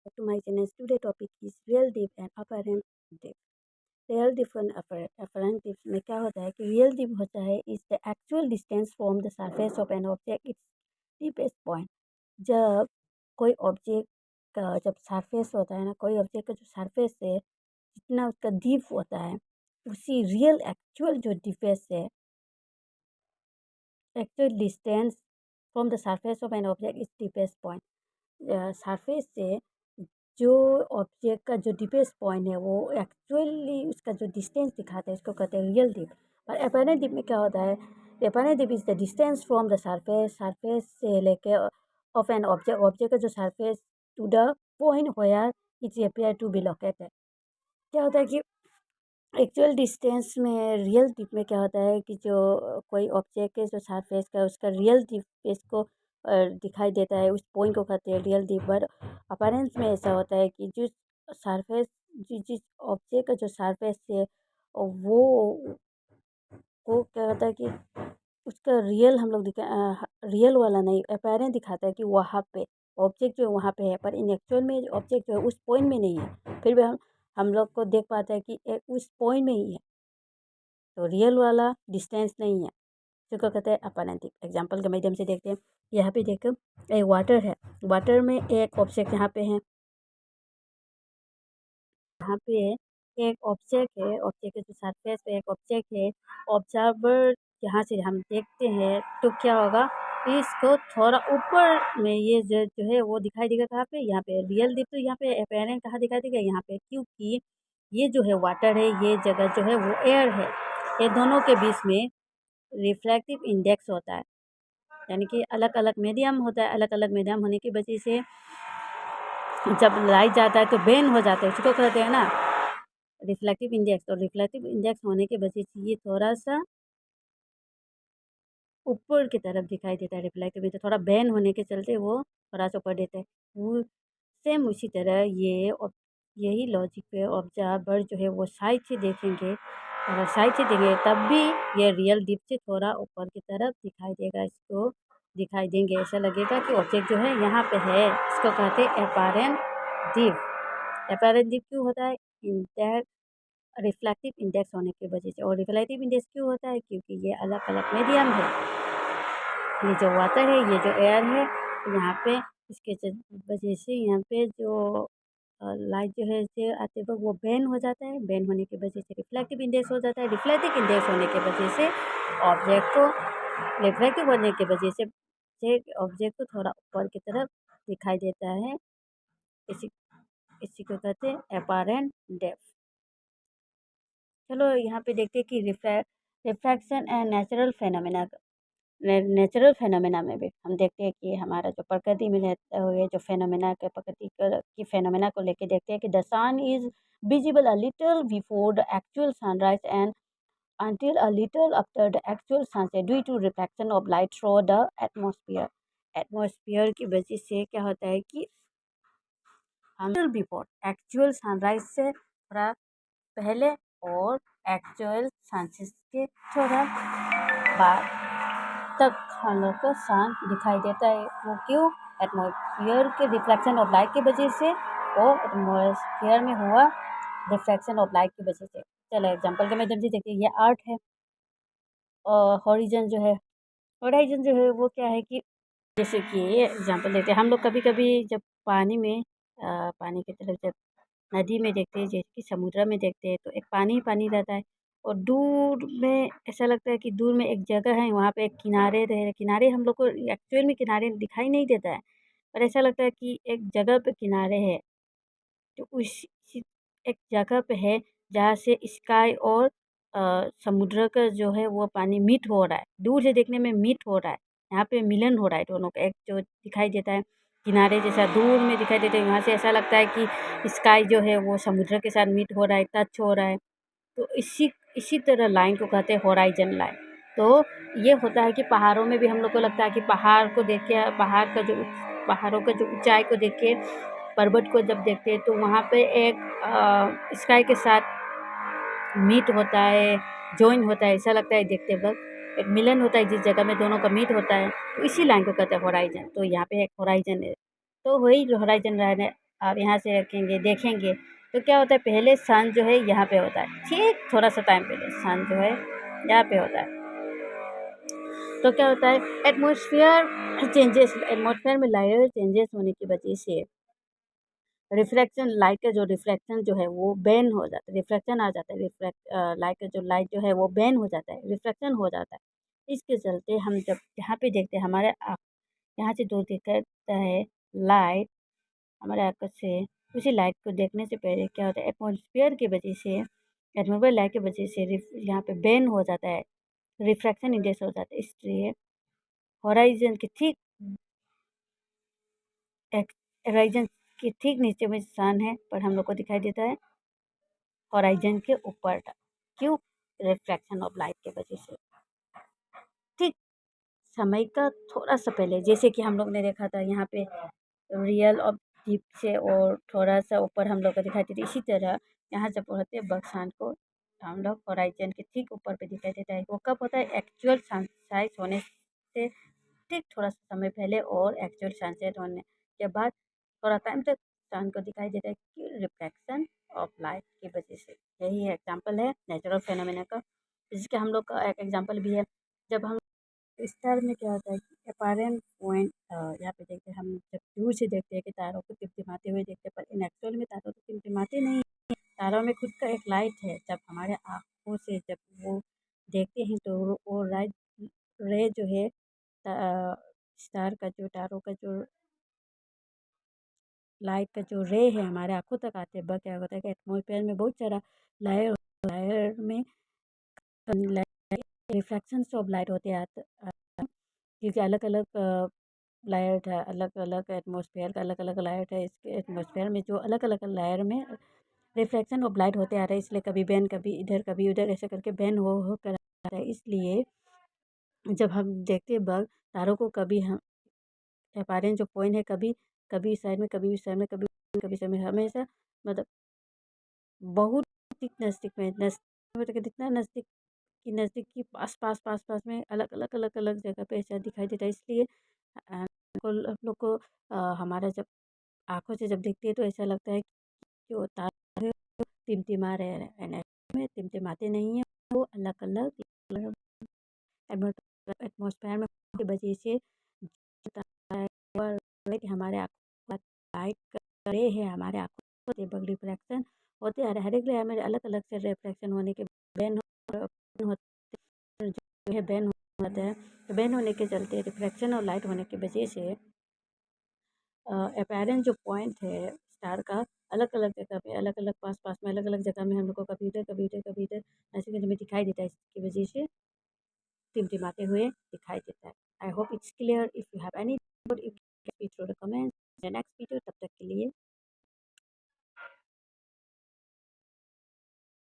To my channel, today topic is real dip and apparent dip. Real dip and apparent dip में क्या होता है कि real dip होता है is the actual distance from the surface of an object it's deepest point. जब कोई object का जब सरफेस होता है ना, कोई ऑब्जेक्ट का जो सरफेस है जितना उसका डीप होता है, उसी रियल एक्चुअल जो डीपेस्ट है, actual distance from the surface of an object is deepest point. Surface से जो ऑब्जेक्ट का जो डीपेस्ट पॉइंट है वो एक्चुअली उसका जो डिस्टेंस दिखाता है, इसको कहते हैं रियल डिप। और एपरेंट डिप में क्या होता है, apparent dip is the distance from the surface, surface से लेके ऑफ एन ऑब्जेक्ट, ऑब्जेक्ट का जो surface to the point where it appear to be located. क्या होता है कि एक्चुअल डिस्टेंस में रियल डिप में क्या होता है कि जो कोई ऑब्जेक्ट के जो सरफेस का उसका रियल डिप इसको दिखाई देता है, उस पॉइंट को कहते हैं रियल डिप। बट अपरेंस में ऐसा होता है कि जिस सरफेस जिस ऑब्जेक्ट का जो सरफेस है वो वो क्या होता है कि उसका रियल हम लोग रियल वाला नहीं, अपेरेंट दिखाता है कि वहाँ पे ऑब्जेक्ट जो वहाँ पे है, पर इन एक्चुअल में ऑब्जेक्ट जो है उस पॉइंट में नहीं है, फिर भी हम लोग को देख पाते हैं कि उस पॉइंट में ही है, तो रियल वाला डिस्टेंस नहीं है, जिसको कहते हैं अपरेंट। एग्जाम्पल के माध्यम से देखते हैं। यहाँ पे देखो एक वाटर है, वाटर में एक ऑब्जेक्ट यहाँ पे है, यहाँ पे एक ऑब्जेक्ट है, ऑब्जेक्ट के जो सरफेस पे एक ऑब्जेक्ट है। ऑब्जर्वर यहाँ से हम देखते हैं तो क्या होगा, इसको थोड़ा ऊपर में ये जो है वो दिखाई देगा कहाँ पे, यहाँ पे रियल डिप। तो यहाँ पे अपेरेंट कहाँ दिखाई देगा, यहाँ पे, क्योंकि ये जो है वाटर है, ये जगह जो है वो एयर है, ये दोनों के बीच में रिफ्लेक्टिव इंडेक्स होता है, यानी कि अलग अलग मीडियम होता है। अलग अलग मीडियम होने की वजह से जब लाइट जाता है तो बेन हो जाता है, उसको कहते हैं ना रिफ्लेक्टिव इंडेक्स। तो रिफ्लेक्टिव इंडेक्स होने की वजह से ये थोड़ा सा ऊपर की तरफ दिखाई देता है। रिफ्लेक्टिव इंडेक्स थोड़ा बेन होने के चलते वो थोड़ा सा ऊपर देता है। वो सेम उसी तरह यही लॉजिक पे ऑब्जर्वर जो है वो साइड से देखेंगे, अगर साइड से देंगे तब भी ये रियल डिप से थोड़ा ऊपर की तरफ दिखाई देगा, इसको दिखाई देंगे, ऐसा लगेगा कि ऑब्जेक्ट जो है यहाँ पे है, इसको कहते हैं एपारेंट डिप। एपारेंट डिप क्यों होता है, इन रिफ्लेक्टिव इंडेक्स होने की वजह से। और रिफ्लेक्टिव इंडेक्स क्यों होता है, क्योंकि ये अलग अलग मीडियम है, ये जो वाटर है, ये जो एयर है, यहाँ पे इसके वजह से यहाँ पे जो लाइट जो है इसे आते वक्त वो बेन हो जाता है, बेन होने की वजह से रिफ्लेक्टिव इंडेक्स हो जाता है, रिफ्लेक्टिव इंडेक्स होने की वजह से ऑब्जेक्ट को रिफ्लेक्टिव होने की वजह से ऑब्जेक्ट को थोड़ा ऊपर की तरफ दिखाई देता है। इसी इसी को कहते हैं एपारेंट डेप्थ। चलो यहाँ पे देखते हैं कि refraction and natural phenomena. Natural phenomena में भी हम देखते हैं कि हमारा जो प्रकृति में रहते हुए जो फेनोमेना के प्रकृति की फेनोमेना को लेके देखते हैं कि the sun is visible a little before the actual sunrise and until a little after the actual sunset due to reflection of light through the atmosphere। Atmosphere की वजह से क्या होता है कि हम बिफोर एक्चुअल सनराइज से थोड़ा पहले और एक्चुअल सनसेट के थोड़ा बाद तक हम लोग को सन दिखाई देता है। वो क्यों, एटमॉस्फेयर के रिफ्लेक्शन ऑफ लाइट की वजह से, और एटमॉस्फेयर में हुआ रिफ्लेक्शन ऑफ लाइट की वजह से। चलो एग्जांपल के माध्यम से देखते हैं। ये आर्ट है, और हॉरिजन जो है, हॉराइजन जो है वो क्या है कि जैसे कि एग्जांपल देते हैं हम लोग, कभी कभी जब पानी में पानी की तरफ जब नदी में देखते हैं, जैसे कि समुद्र में देखते हैं, तो एक पानी ही पानी रहता है, और दूर में ऐसा लगता है कि दूर में एक जगह है, वहाँ पे एक किनारे रहे, किनारे हम लोग को एक्चुअल में किनारे दिखाई नहीं देता है, पर ऐसा लगता है कि एक जगह पे किनारे है। तो एक जगह पे है जहाँ से स्काई और समुद्र का जो है वो पानी मीट हो रहा है, दूर से देखने में मीट हो रहा है, यहाँ पे मिलन हो रहा है दोनों का, एक जो दिखाई देता है किनारे जैसा दूर में दिखाई देता है, वहाँ से ऐसा लगता है कि स्काई जो है वो समुद्र के साथ मीट हो रहा है, टच हो रहा है। तो इसी इसी तरह लाइन को कहते हैं होराइजन लाइन। तो ये होता है कि पहाड़ों में भी हम लोग को लगता है कि पहाड़ को देख के, पहाड़ों का जो ऊंचाई को देख के, पर्वत को जब देखते हैं तो वहाँ पे एक स्काई के साथ मीट होता है, जॉइन होता है, ऐसा लगता है देखते वक्त एक मिलन होता है जिस जगह में दोनों का मीट होता है, तो इसी लाइन को कहते हैं होराइजन। तो यहाँ पे एक होराइजन है, तो वही जो होराइजन लाइन है आप यहाँ से रखेंगे देखेंगे तो क्या होता है, पहले सन जो है यहाँ पे होता है, ठीक थोड़ा सा टाइम पहले सन जो है यहाँ पे होता है। तो क्या होता है, एटमॉस्फेयर चेंजेस, एटमॉस्फेयर में लेयर चेंजेस होने की वजह से रिफ्लेक्शन, लाइट का जो रिफ्लेक्शन जो है वो बैन हो जाता है, रिफ्लेक्शन आ जाता है, लाइट का जो लाइट जो है वो बैन हो जाता है, रिफ्लेक्शन हो जाता है। इसके चलते हम जब यहाँ पे देखते हैं हमारे यहाँ से दूर दिखता है लाइट, हमारे आँखों से उसी लाइट को देखने से पहले क्या होता है, एटमॉस्फेयर की वजह से, एटमॉस्फेयर लाइट की वजह से यहाँ पे बैन हो जाता है, रिफ्रैक्शन इंडेक्स हो जाता है। इसलिए होराइजन के ठीक होराइजन के ठीक नीचे में सन है, पर हम लोग को दिखाई देता है होराइजन के ऊपर। क्यों? रिफ्रैक्शन ऑफ लाइट के वजह से। ठीक समय का थोड़ा सा पहले, जैसे कि हम लोग ने देखा था यहाँ पे रियल और डीप से और थोड़ा सा ऊपर हम लोग को दिखाई देती, इसी तरह यहाँ जब पढ़ते हैं बक्सान को हम लोग होराइजन के ठीक ऊपर पे दिखाई देता है। वो कब होता है? एक्चुअल सनसाइज होने से ठीक थोड़ा सा समय पहले और एक्चुअल सनसेट होने के बाद थोड़ा टाइम तक सन को दिखाई देता है कि रिफ्लेक्शन ऑफ लाइट की वजह से। यही एग्जांपल है नेचुरल फेनोमेना का, जिसके हम लोग का एक एग्जांपल भी है। जब हम स्टार में क्या होता है कि अपारेंट पॉइंट यहाँ पे देखते हैं, हम जब दूर से देखते हैं कि तारों को टिमटिमाते हुए देखते हैं, पर इन एक्चुअल में तारों को टिमटिमाते नहीं, तारों में खुद का एक लाइट है। जब हमारे आँखों से जब वो देखते हैं तो वो लाइट रे जो है स्टार का जो, तारों का जो लाइट का जो रे है हमारे आँखों तक आते हैं, वह क्या होता है कि एटमॉस्फेयर में बहुत सारा लायर, लायर में रिफ्रैक्शंस ऑफ लाइट होते हैं क्योंकि अलग अलग लाइट है, अलग अलग एटमॉस्फेयर का अलग अलग लाइट है। इसके एटमॉस्फेयर में जो अलग अलग लायर में रिफ्लेक्शन ऑफ लाइट होते आ रहे हैं, इसलिए कभी बैन, कभी उधर ऐसे करके बैन हो कर आ रहा है। इसलिए जब हम देखते हैं बग तारों को, कभी हम अपारेंट जो पॉइंट है, कभी कभी इस साइड में, कभी इस साइड में, कभी साइड में, हमेशा मतलब बहुत नज़दीक में, मतलब कितना नज़दीक की, नज़दीक की पास पास पास पास में अलग अलग अलग अलग जगह पे ऐसा दिखाई देता है। इसलिए हम लोग को हमारा जब आँखों से जब देखती है तो ऐसा लगता है कि वो तारे टिमटिमा रहे हैं, में टिमटिमाते नहीं हैं, वो अलग अलग एटमॉस्फेयर में की वजह से लाइट हमारे आँखों लाइट करे है, हमारे आँखों से रिफ्लेक्शन होते आ रहे हैं। हर एक लेयर में अलग अलग से रिफ्लेक्शन होने के बैन होते, जो है बैन होता है। तो बैन होने के चलते रिफ्लेक्शन और लाइट होने की वजह से अपेरेंट जो पॉइंट है स्टार का, अलग अलग जगह पे, अलग अलग पास पास में, अलग अलग जगह में हम लोग को कभी इधर कभी इधर कभी इधर ऐसे करके हमें दिखाई देता है। इसकी वजह से टिमटिमाते हुए दिखाई देता है। I hope it's clear. If you have any doubt, you can speak through the comments in the next video. तब तक के लिए